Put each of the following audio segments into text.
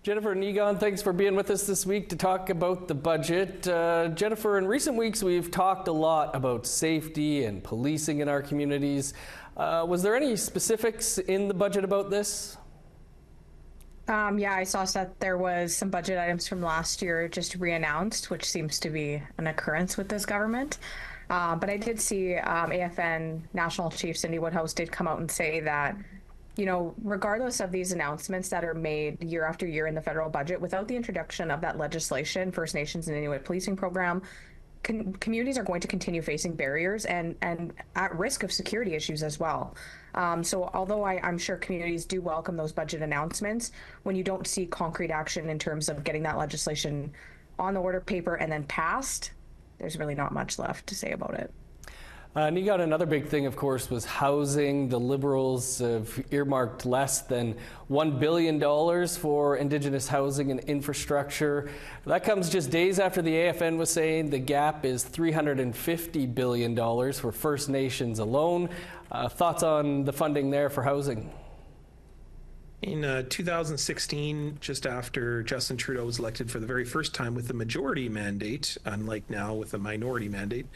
Jennifer and Egon, thanks for being with us this week to talk about the budget. Jennifer, in recent weeks we've talked a lot about safety and policing in our communities. Was there any specifics in the budget about this? Yeah, I saw that there was some budget items from last year just re-announced, which seems to be an occurrence with this government. But I did see APTN National Chief Cindy Woodhouse did come out and say that, you know, regardless of these announcements that are made year after year in the federal budget, without the introduction of that legislation, First Nations and Inuit policing program, communities are going to continue facing barriers and at risk of security issues as well. So although I'm sure communities do welcome those budget announcements, when you don't see concrete action in terms of getting that legislation on the order paper and then passed, there's really not much left to say about it. And you got another big thing, of course, was housing. The Liberals have earmarked less than $1 billion for Indigenous housing and infrastructure. That comes just days after the AFN was saying the gap is $350 billion for First Nations alone. Thoughts on the funding there for housing? In 2016, just after Justin Trudeau was elected for the very first time with the majority mandate, unlike now with a minority mandate,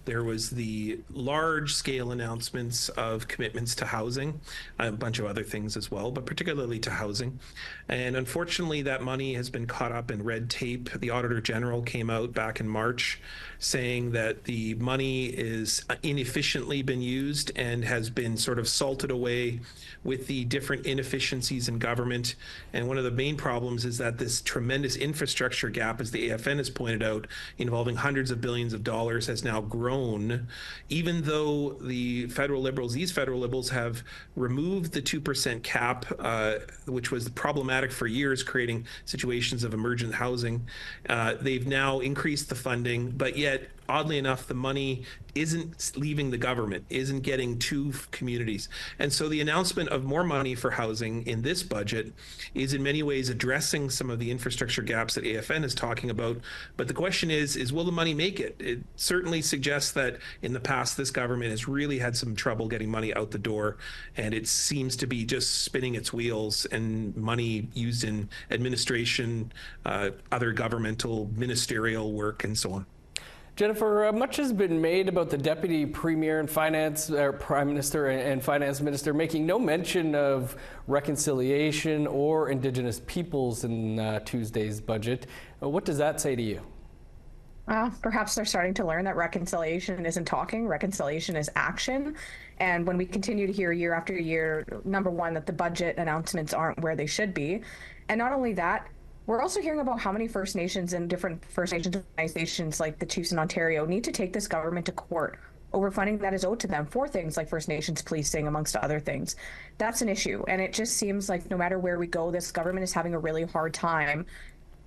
there was the large-scale announcements of commitments to housing, a bunch of other things as well, but particularly to housing. And unfortunately, that money has been caught up in red tape. The Auditor General came out back in March saying that the money is inefficiently been used and has been sort of salted away with the different inefficiencies in government. And one of the main problems is that this tremendous infrastructure gap, as the AFN has pointed out, involving hundreds of billions of dollars, has now grown, even though the federal Liberals, these federal Liberals, have removed the 2% cap, which was problematic for years, creating situations of emergent housing. They've now increased the funding, but yet, oddly enough, the money isn't leaving the government, isn't getting to communities. And so the announcement of more money for housing in this budget is in many ways addressing some of the infrastructure gaps that AFN is talking about. But the question is will the money make it? It certainly suggests that in the past, this government has really had some trouble getting money out the door, and it seems to be just spinning its wheels and money used in administration, other governmental, ministerial work, and so on. Jennifer, much has been made about the Deputy Premier and Prime Minister and Finance Minister making no mention of reconciliation or Indigenous peoples in Tuesday's budget. What does that say to you? Perhaps they're starting to learn that reconciliation isn't talking, reconciliation is action. And when we continue to hear year after year, number one, that the budget announcements aren't where they should be. And not only that, we're also hearing about how many First Nations and different First Nations organizations like the Chiefs in Ontario need to take this government to court over funding that is owed to them for things like First Nations policing, amongst other things. That's an issue. And it just seems like no matter where we go, this government is having a really hard time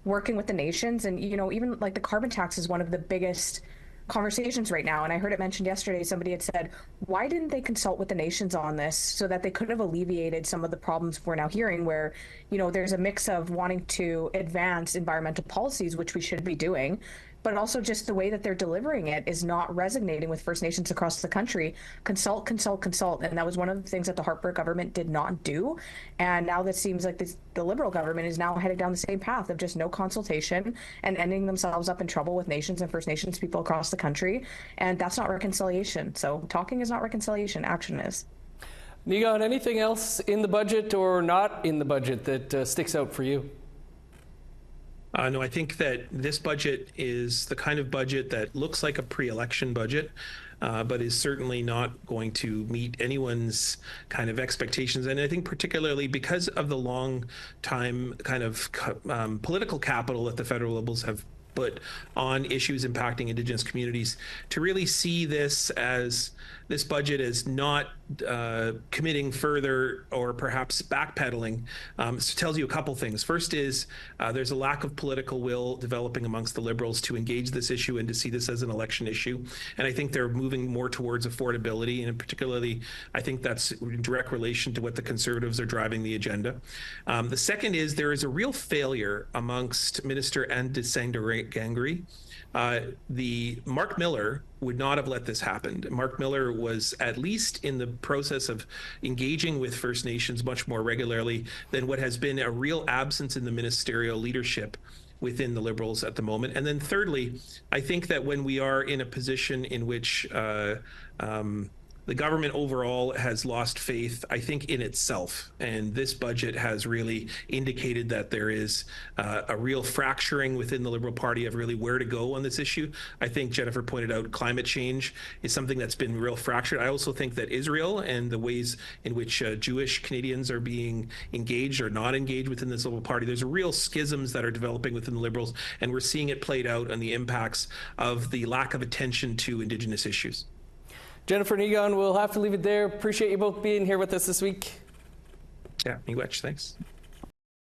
working with the nations. And, you know, even like the carbon tax is one of the biggest conversations right now. And I heard it mentioned yesterday, somebody had said, why didn't they consult with the nations on this so that they could have alleviated some of the problems we're now hearing where, you know, there's a mix of wanting to advance environmental policies, which we should be doing, but also just the way that they're delivering it is not resonating with First Nations across the country. Consult, consult, consult. And that was one of the things that the Harper government did not do. And now that seems like the Liberal government is now headed down the same path of just no consultation and ending themselves up in trouble with nations and First Nations people across the country. And that's not reconciliation. So talking is not reconciliation, action is. Egon, anything else in the budget or not in the budget that sticks out for you? No, I think that this budget is the kind of budget that looks like a pre-election budget, but is certainly not going to meet anyone's kind of expectations. And I think particularly because of the long time kind of political capital that the federal Liberals have put on issues impacting Indigenous communities, to really see this budget as not committing further or perhaps backpedaling, tells you a couple things. First is there's a lack of political will developing amongst the Liberals to engage this issue and to see this as an election issue. And I think they're moving more towards affordability, and particularly I think that's in direct relation to what the Conservatives are driving the agenda. The second is there is a real failure amongst Minister Anne Desangre. The Mark Miller, would not have let this happen. Mark Miller was at least in the process of engaging with First Nations much more regularly than what has been a real absence in the ministerial leadership within the Liberals at the moment. And then thirdly, I think that when we are in a position in which the government overall has lost faith, I think, in itself. And this budget has really indicated that there is a real fracturing within the Liberal Party of really where to go on this issue. I think Jennifer pointed out climate change is something that's been real fractured. I also think that Israel and the ways in which Jewish Canadians are being engaged or not engaged within this Liberal Party, there's real schisms that are developing within the Liberals, and we're seeing it played out on the impacts of the lack of attention to Indigenous issues. Jennifer and Egon, we'll have to leave it there. Appreciate you both being here with us this week. Yeah, miigwech, thanks.